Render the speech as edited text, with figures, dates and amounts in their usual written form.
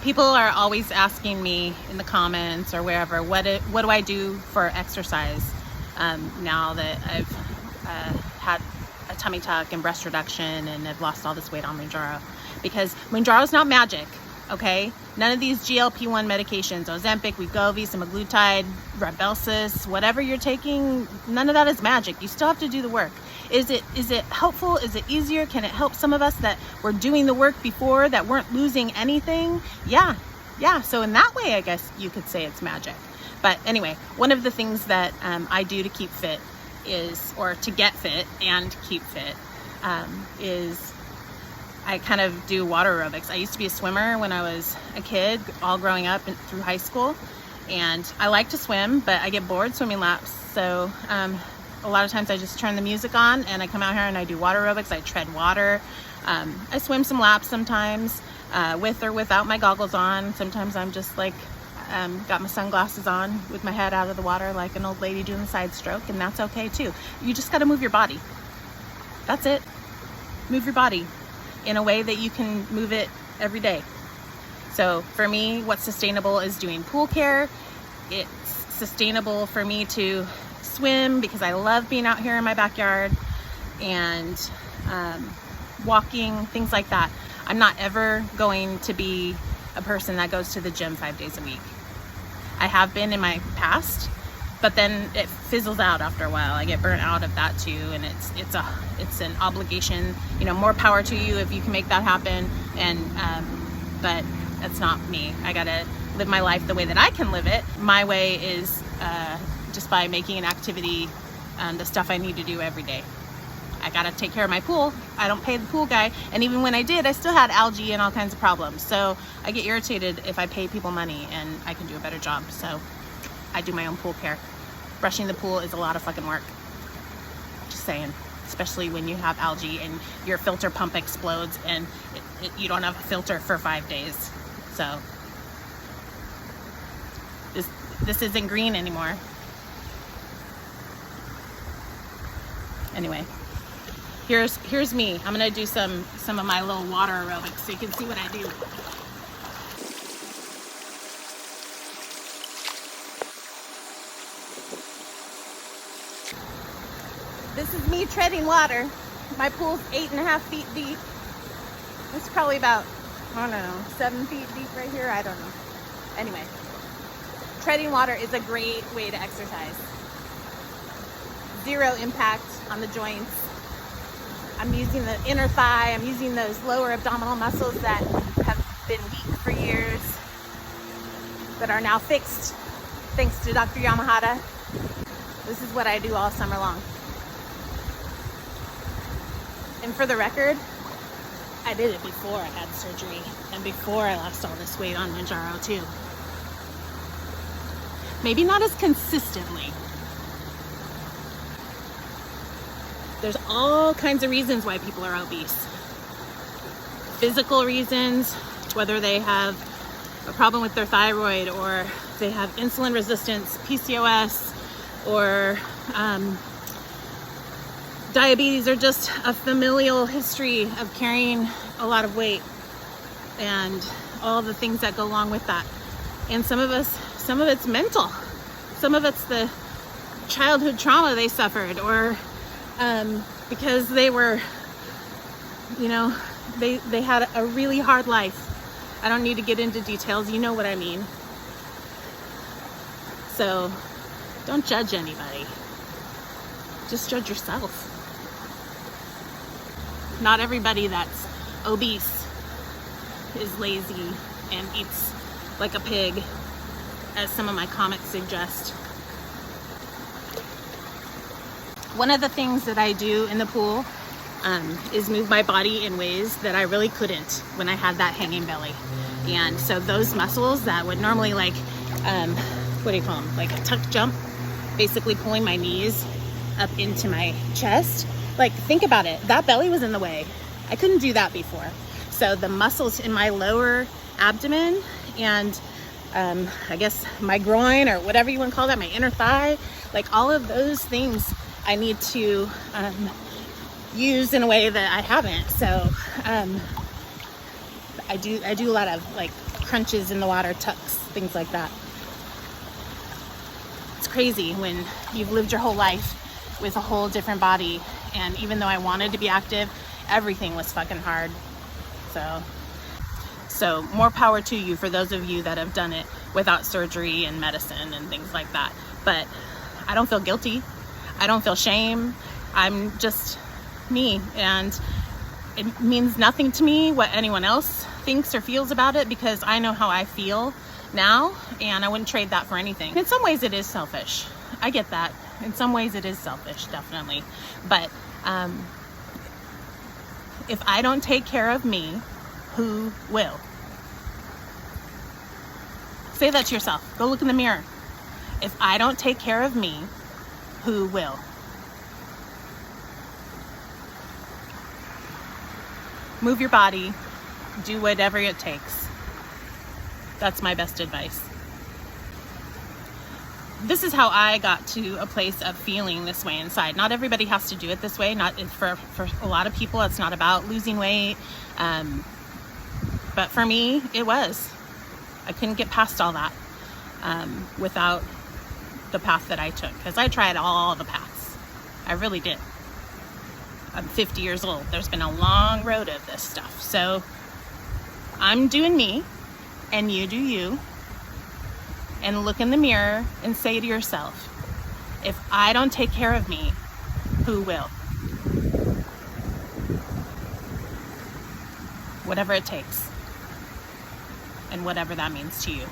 People are always asking me in the comments or wherever, what do I do for exercise now that I've had a tummy tuck and breast reduction and I've lost all this weight on Mounjaro? Because Mounjaro's not magic, okay? None of these GLP-1 medications, Ozempic, Wegovy, semaglutide, Rybelsus, whatever you're taking, none of that is magic. You still have to do the work. Is it helpful? Is it easier? Can it help some of us that were doing the work before that weren't losing anything? Yeah. So in that way, I guess you could say it's magic. But anyway, one of the things that I do to keep fit or to get fit and keep fit, is I kind of do water aerobics. I used to be a swimmer when I was a kid, all growing up and through high school. And I like to swim, but I get bored swimming laps. So a lot of times I just turn the music on and I come out here and I do water aerobics. I tread water. I swim some laps sometimes with or without my goggles on. Sometimes I'm just like, got my sunglasses on with my head out of the water like an old lady doing the side stroke, and that's okay too. You just got to move your body. That's it. Move your body in a way that you can move it every day. So for me, what's sustainable is doing pool care. It's sustainable for me to swim because I love being out here in my backyard, and walking, things like that. I'm not ever going to be a person that goes to the gym 5 days a week. I have been in my past, but then it fizzles out after a while. I get burnt out of that too, and it's an obligation. You know, more power to you if you can make that happen. And but that's not me. I gotta live my life the way that I can live it. My way is just by making an activity, the stuff I need to do every day. I gotta take care of my pool. I don't pay the pool guy, and even when I did, I still had algae and all kinds of problems. So I get irritated if I pay people money and I can do a better job. So I do my own pool care. Brushing the pool is a lot of fucking work. Just saying, especially when you have algae and your filter pump explodes and you don't have a filter for 5 days. So this isn't green anymore. Anyway, here's me. I'm gonna do some of my little water aerobics so you can see what I do. This is me treading water. My pool's 8.5 feet deep. It's probably about, I don't know, 7 feet deep right here. I don't know. Anyway, treading water is a great way to exercise. Zero impact on the joints. I'm using the inner thigh. I'm using those lower abdominal muscles that have been weak for years, that are now fixed thanks to Dr. Yamahata. This is what I do all summer long. And for the record, I did it before I had surgery and before I lost all this weight on Mounjaro too. Maybe not as consistently. There's all kinds of reasons why people are obese. Physical reasons, whether they have a problem with their thyroid or they have insulin resistance, PCOS, or diabetes, or just a familial history of carrying a lot of weight and all the things that go along with that. And some of it's mental. Some of it's the childhood trauma they suffered, or because they were, you know, they had a really hard life. I don't need to get into details. You know what I mean. So don't judge anybody. Just judge yourself. Not everybody that's obese is lazy and eats like a pig, as some of my comments suggest. One of the things that I do in the pool is move my body in ways that I really couldn't when I had that hanging belly. And so those muscles that would normally, like, what do you call them? Like a tuck jump, basically pulling my knees up into my chest. Like, think about it. That belly was in the way. I couldn't do that before. So the muscles in my lower abdomen and I guess my groin, or whatever you want to call that, my inner thigh, like all of those things I need to use in a way that I haven't. So I do a lot of like crunches in the water, tucks, things like that. It's crazy when you've lived your whole life with a whole different body, and even though I wanted to be active, everything was fucking hard. So more power to you for those of you that have done it without surgery and medicine and things like that. But I don't feel guilty. I don't feel shame. I'm just me, and it means nothing to me what anyone else thinks or feels about it, because I know how I feel now, and I wouldn't trade that for anything. In some ways it is selfish. I get that. In some ways it is selfish, definitely. But if I don't take care of me, who will? Say that to yourself. Go look in the mirror. If I don't take care of me, who will? Move your body. Do whatever it takes. That's my best advice. This is how I got to a place of feeling this way inside. Not everybody has to do it this way. Not for a lot of people, it's not about losing weight. But for me, it was. I couldn't get past all that without the path that I took, because I tried all the paths. I really did. I'm 50 years old. There's been a long road of this stuff. So I'm doing me, and you do you. And look in the mirror and say to yourself, if I don't take care of me, who will? Whatever it takes. And whatever that means to you.